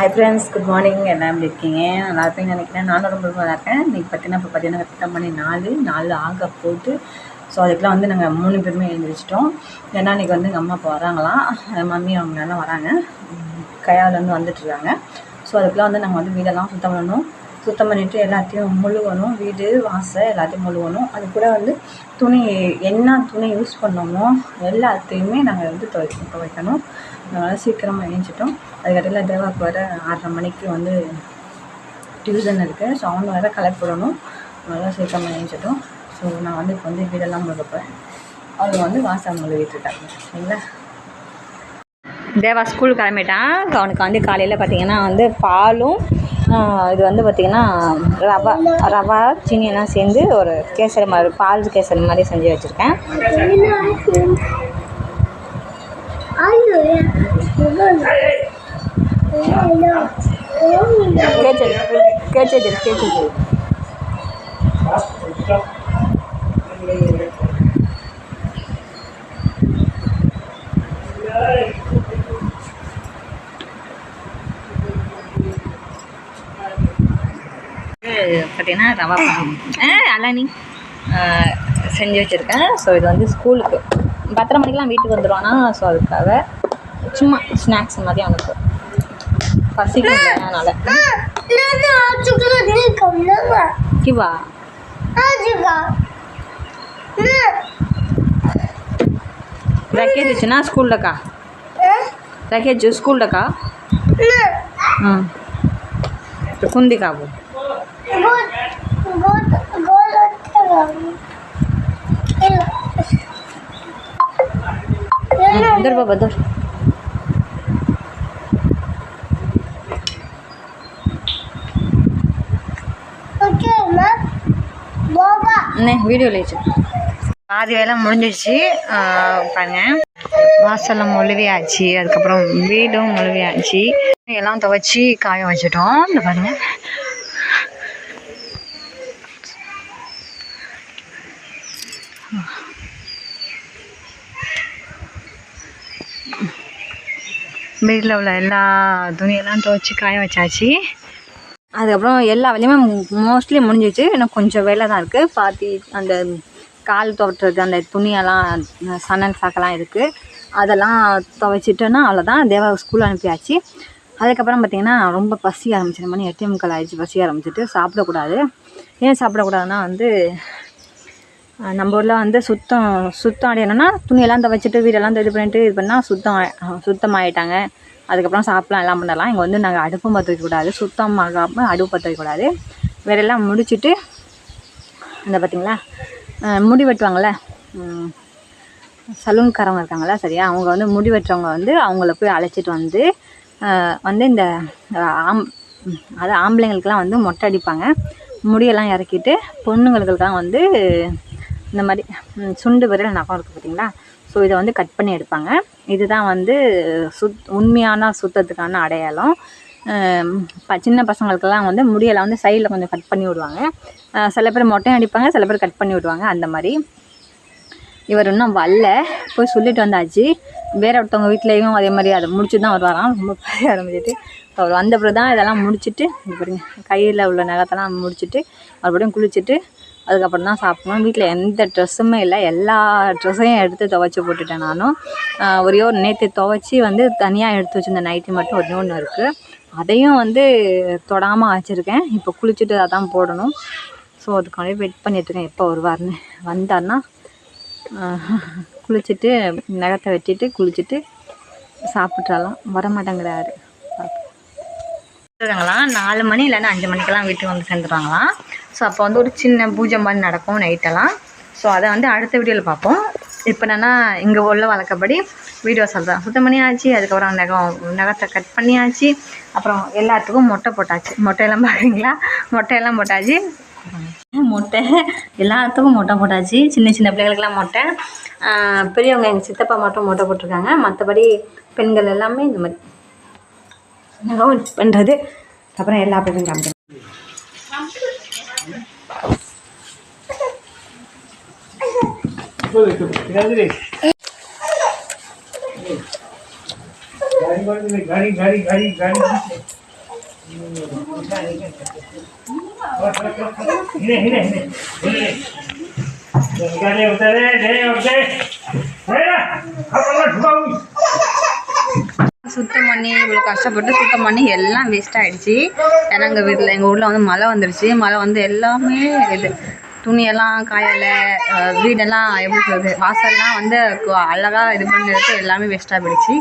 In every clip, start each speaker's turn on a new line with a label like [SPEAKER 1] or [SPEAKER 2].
[SPEAKER 1] Hi friends, good morning. எல்லாம் எப்படி இருக்கீங்க? நல்லா இருப்பீங்கன்னு நினைக்கிறேன். நானும் ரொம்ப நல்லா இருக்கேன். இன்றைக்கி பார்த்தீங்கன்னா கரெக்டாக மணி 4 ஆக போட்டு. ஸோ அதுக்கெலாம் வந்து நாங்கள் 3 பேருமே எழுந்திரிச்சிட்டோம். ஏன்னா இன்றைக்கி வந்து எங்கள் அம்மா அப்பா வராங்களாம், மம்மி அவங்க எல்லாம் வராங்க, கையாலேருந்து வந்துட்டுருக்காங்க. ஸோ அதுக்கெலாம் வந்து நாங்கள் வந்து வீடெல்லாம் சுத்தம் பண்ணணும். சுத்தம் பண்ணிவிட்டு எல்லாத்தையும் முழுவணும், வீடு வாசல் எல்லாத்தையும் முழுவணும். அது கூட வந்து துணி, என்ன துணி யூஸ் பண்ணோமோ எல்லாத்தையுமே நாங்கள் வந்து துவைக்கணும். அதனால் சீக்கிரமாக எழுந்திரிச்சிட்டோம். அதுக்கடையில் தேவாக்கு வர 6:30 மணிக்கு வந்து டியூஷன் இருக்குது. ஸோ அவங்க வேறு கிளப்பிடணும். அதனால் சீக்கிரமாக எழுந்திரிச்சிட்டோம். ஸோ நான் வந்து இப்போ வந்து வீடெல்லாம் முழுப்பேன். அவங்க வந்து வாசல் முழுவிட்டு இருக்காங்க. சரிங்களா? தேவா ஸ்கூல் கிளம்பிட்டான். அவனுக்கு வந்து காலையில் பார்த்திங்கன்னா வந்து பாலும் இது வந்து பார்த்திங்கன்னா ரவா சீனி எல்லாம் சேர்ந்து ஒரு கேசரி மாதிரி, பால் கேசரி மாதிரி செஞ்சு வச்சுருக்கேன். கேச்சது பார்த்தீங்கன்னா ரவா அலானி செஞ்சு வச்சுருக்கேன். ஸோ இது வந்து ஸ்கூலுக்கு 10:30 மணிக்கெலாம் வீட்டுக்கு வந்துடுவானா. ஸோ அதுக்காக சும்மா ஸ்நாக்ஸ் மாதிரி அவனுக்கு பசிக்கும். அதனால் கிவா ரக்கேஜ் ஸ்கூல்லக்கா रखेज स्कूल का कुंदी का वो इधर बाबा इधर नहीं वीडियो ले பாதி வேலை முடிஞ்சிடுச்சு. பாருங்கள், வாசலும் மொழுவியாச்சு, அதுக்கப்புறம் வீடும் மொழுவியாச்சு, எல்லாம் துவைச்சி காய வச்சிட்டோம். இந்த பாருங்கள், வீட்டில் உள்ள எல்லா துணியெல்லாம் துவைச்சி காய வச்சாச்சு. அதுக்கப்புறம் எல்லா வேலையுமே மோஸ்ட்லி முடிஞ்சிச்சு. இன்னும் கொஞ்சம் வேலை தான் இருக்குது. பாத்தி அந்த கால் துவட்டுறது, அந்த துணியெல்லாம் சணல் சாக்கெல்லாம் இருக்குது, அதெல்லாம் துவைச்சிட்டோன்னா அவ்வளோதான். தேவா ஸ்கூல் அனுப்பியாச்சு. அதுக்கப்புறம் பார்த்திங்கன்னா ரொம்ப பசி ஆரம்பிச்சிடும். மணி 8:45 ஆகிடுச்சு. பசி ஆரம்பிச்சிட்டு சாப்பிடக்கூடாது. ஏன் சாப்பிடக்கூடாதுன்னா வந்து நம்ம ஊரில் வந்து சுத்தம் அடையணும்னா துணியெல்லாம் துவைச்சிட்டு வீடெல்லாம் இது பண்ணிட்டு இது பண்ணால் சுத்தமாகிட்டாங்க. அதுக்கப்புறம் சாப்பிட்லாம், எல்லாம் பண்ணலாம். இங்கே வந்து நாங்கள் அடுப்பு பற்ற வைக்கக்கூடாது, சுத்தமாகாமல் அடுப்பு பற்ற வைக்கக்கூடாது. வேறெல்லாம் முடிச்சுட்டு இந்த பார்த்திங்களா முடி வெட்டுவாங்கள்ல, சலூன்காரவங்க இருக்காங்களா, சரியா, அவங்க வந்து முடி வெட்டுறவங்க வந்து அவங்கள போய் அழைச்சிட்டு வந்து இந்த ஆம்பளைங்களுக்கெல்லாம் வந்து மொட்டை அடிப்பாங்க. முடியெல்லாம் இறக்கிட்டு பொண்ணுங்களுக்கெல்லாம் வந்து இந்த மாதிரி சுண்டு விரல் நகம் இருக்குது பார்த்திங்களா. ஸோ இதை வந்து கட் பண்ணி எடுப்பாங்க. இதுதான் வந்து உண்மையான சுத்தத்துக்கான அடையாளம். சின்ன பசங்களுக்கெல்லாம் வந்து முடியெல்லாம் வந்து சைடில் கொஞ்சம் கட் பண்ணி விடுவாங்க. சில பேர் மொட்டையும் அடிப்பாங்க, சில பேர் கட் பண்ணி விடுவாங்க. அந்த மாதிரி இவர் இன்னும் வரல, போய் சொல்லிட்டு வந்தாச்சு. வேறு ஒருத்தவங்க வீட்லேயும் அதே மாதிரி அதை முடிச்சு தான் வருவாராம். ரொம்ப பழைய ஆரம்பிச்சிட்டு அவர் வந்த பிறகு தான் இதெல்லாம் முடிச்சுட்டு, இது பாருங்க கையில் உள்ள நகத்தெல்லாம் முடிச்சுட்டு மறுபடியும் குளிச்சுட்டு அதுக்கப்புறம் தான் சாப்பிடணும். வீட்டில் எந்த ட்ரெஸ்ஸுமே இல்லை, எல்லா ட்ரெஸ்ஸையும் எடுத்து துவைச்சி போட்டுட்டேன். நானும் ஒரே ஒரு நேற்று துவைச்சி வந்து தனியாக எடுத்து வச்சுருந்த நைட்டி மட்டும் ஒன்று இருக்குது, அதையும் வந்து தொடாமல் வச்சுருக்கேன். இப்போ குளிச்சுட்டு அதான் போடணும். ஸோ அதுக்காக வெயிட் பண்ணிட்டுருக்கேன், எப்போ வருவார்னு. வந்தார்னா குளிச்சுட்டு நகத்தை வெட்டிட்டு குளிச்சுட்டு சாப்பிட்றலாம். வரமாட்டேங்கிறாரு. இருக்காங்களாம் 4 மணி இல்லைன்னா 5 மணிக்கெல்லாம் வீட்டுக்கு வந்து சேர்ந்துருவாங்களாம். ஸோ அப்போ வந்து ஒரு சின்ன பூஜை மாதிரி நடக்கும் நைட்டெல்லாம். ஸோ அதை வந்து அடுத்த வீடியோவில் பார்ப்போம். இப்போ என்னென்னா இங்கே உள்ள வழக்கப்படி வீடியோ சொல்கிறேன். சுத்தம் பண்ணியாச்சு, அதுக்கப்புறம் நகத்தை கட் பண்ணியாச்சு, அப்புறம் எல்லாத்துக்கும் மொட்டை போட்டாச்சு. மொட்டையெல்லாம் பார்க்குறீங்களா, மொட்டையெல்லாம் போட்டாச்சு. மொட்டை எல்லாத்துக்கும் மொட்டை போட்டாச்சு. சின்ன சின்ன பிள்ளைகளுக்கெல்லாம் மொட்டை, பெரியவங்க எங்கள் சித்தப்பா மட்டும் மொட்டை போட்டிருக்காங்க. மற்றபடி பெண்கள் எல்லாமே இந்த மாதிரி நகம் பண்ணுறது. அப்புறம் எல்லா பேரும் காமிக்கிறேன். गाड़ी சுத்தம் பண்ணி இவ்வளோ கஷ்டப்பட்டு சுத்தம் பண்ணி எல்லாம் வேஸ்ட் ஆகிடுச்சு. ஏன்னா எங்கள் வீட்டில் எங்கள் ஊரில் வந்து மழை வந்துடுச்சு. மழை வந்து எல்லாமே இது துணியெல்லாம் காயலை, வீடெல்லாம் எப்படி சொல்கிறது, வாசல்லாம் வந்து அழகாக இது பண்ணிருக்கு, எல்லாமே வேஸ்ட்டாக போயிடுச்சு.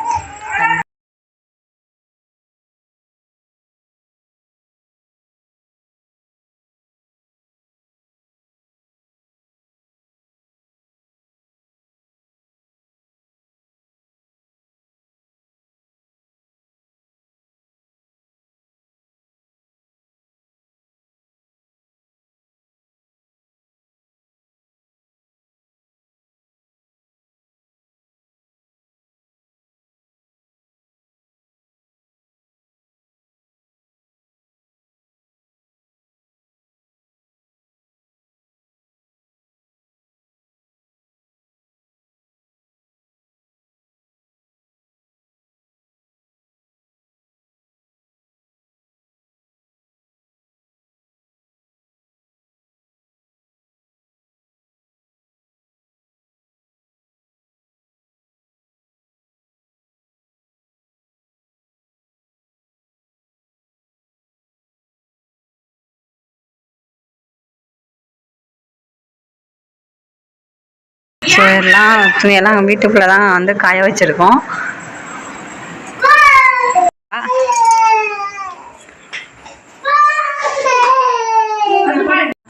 [SPEAKER 1] ஸோ எல்லாம் துணியெல்லாம் வீட்டுக்குள்ளே தான் வந்து காய வச்சுருக்கோம்.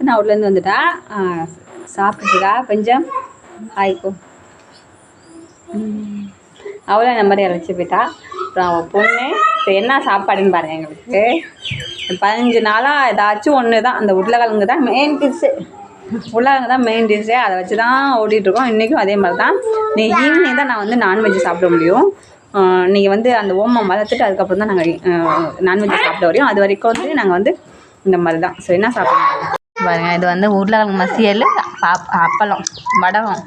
[SPEAKER 1] நான் அவுட்லேருந்து வந்துட்டா சாப்பிட்டுட்டா கொஞ்சம் ஆயிக்கோ. அவளை நம்பர் இறச்சி போயிட்டா. அப்புறம் அவள் பொண்ணு இப்போ என்ன சாப்பாடுன்னு பாருங்கள். எங்களுக்கு 15 நாளாக ஏதாச்சும் ஒன்று தான், அந்த உருளைக்கிழங்கு தான் மெயின் டிஷ்ஷு. உருளைக்கிழங்கு தான் மெயின் டிஷ்ஷு. அதை வச்சு தான் ஓட்டிகிட்ருக்கோம். இன்றைக்கும் அதே மாதிரி தான். இன்னைக்கு ஈவினிங் தான் நான் வந்து நான்வெஜ் சாப்பிட முடியும். நீங்கள் வந்து அந்த ஓமம் வளர்த்துட்டு அதுக்கப்புறம் தான் நாங்கள் நான்வெஜ் சாப்பிட வரையும். அது வரைக்கும் வந்து நாங்கள் வந்து இந்த மாதிரி தான். ஸோ என்ன சாப்பிடுவோம் பாருங்கள். இது வந்து உருளைக்கிழங்கு மசியல், அப்பளம், வடகம்.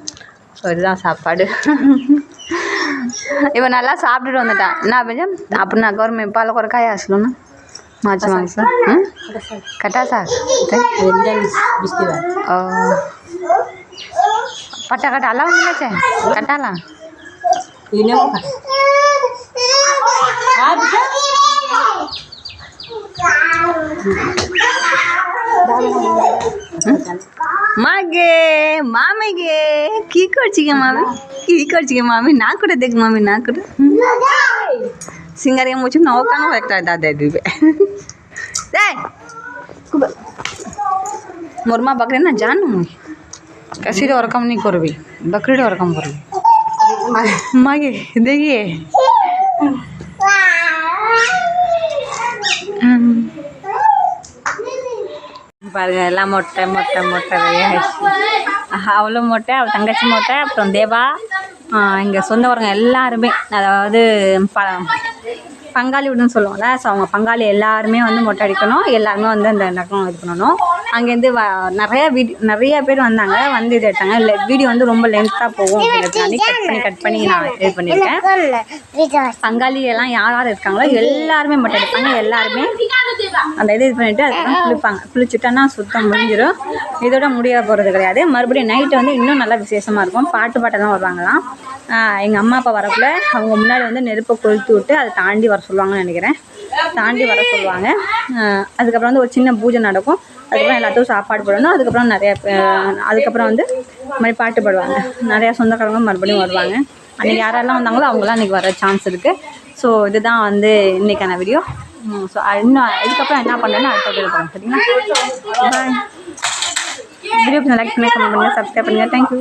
[SPEAKER 1] ஸோ இதுதான் சாப்பாடு. இவன் நல்லா சாப்பிட்டுட்டு வந்துட்டான். என்ன கொஞ்சம் அப்படின்னா கவர்மெண்ட் பால் குறைக்காயா சொல்லணும் மாச்சு வாங்க சார். கட்டா சார் ஓ பட்டா கட்டா எல்லாம் வந்துச்சே கட்டாலாம் मागे मामेगे की करछिगे मामी ना करे देख मामी ना करे सिंगारे मुझे नौ कानो एक दादा दिबे दे मोरमा बकरी ना जानू कैसी ओरकम नहीं करबी बकरी ओरकम करबी मागे देखिए பாருங்க எல்லாம் மொட்டை மொட்டை மொட்டை ரெடியாகிடுச்சு. அவளும் மொட்டை, அவள் தங்கச்சி மொட்டை, அப்புறம் தேவா, இங்கே சொந்தவரங்க எல்லாருமே, அதாவது பங்காளி வீடுன்னு சொல்லுவோம்ல. ஸோ அவங்க பங்காளி எல்லாருமே வந்து மொட்டை அடிக்கணும். எல்லாருமே வந்து அந்த நகம் இது பண்ணணும். அங்கேருந்து நிறைய பேர் வந்தாங்க, வந்து இது எடுத்தாங்க. இல்லை வீடியோ வந்து ரொம்ப லென்த்தாக போகும் அப்படிங்கிறதுனால கட் பண்ணி நான் இது பண்ணியிருக்கேன். பங்காளி எல்லாம் யார் யார் இருக்காங்களோ எல்லாருமே மொட்டை அடிப்பாங்க. எல்லாருமே அந்த இது பண்ணிவிட்டு அதுக்கப்புறம் குளிப்பாங்க. குளிச்சுட்டோன்னா சுத்தம் முடிஞ்சிடும். இதோட முடிய போகிறது கிடையாது. மறுபடியும் நைட்டு வந்து இன்னும் நல்லா விசேஷமாக இருக்கும். பாட்டெல்லாம் வருவாங்களாம். எங்கள் அம்மா அப்பா வரக்குள்ள அவங்க முன்னாடி வந்து நெருப்பை கொளுத்து விட்டு அதை தாண்டி வர சொல்லுவாங்கன்னு நினைக்கிறேன். தாண்டி வர சொல்லுவாங்க. அதுக்கப்புறம் வந்து ஒரு சின்ன பூஜை நடக்கும். அதுக்கப்புறம் எல்லாத்துக்கும் சாப்பாடு போடணும். அதுக்கப்புறம் வந்து இந்த மாதிரி பாட்டு பாடுவாங்க. நிறையா சொந்தக்காரங்க மறுபடியும் வருவாங்க. அன்றைக்கி யாரெல்லாம் வந்தாங்களோ அவங்களாம் இன்றைக்கி வர சான்ஸ் இருக்குது. ஸோ இதுதான் வந்து இன்றைக்கான வீடியோ. ஸோ இன்னும் இதுக்கப்புறம் என்ன பண்ணுறேன்னு அடுத்த வீடியோ பார்க்கலாம். சரிங்களா? பாய். வீடியோக்கு லைக் பண்ணி கமெண்ட் பண்ணுங்கள், சப்ஸ்கிரைப் பண்ணுங்கள். தேங்க்யூ.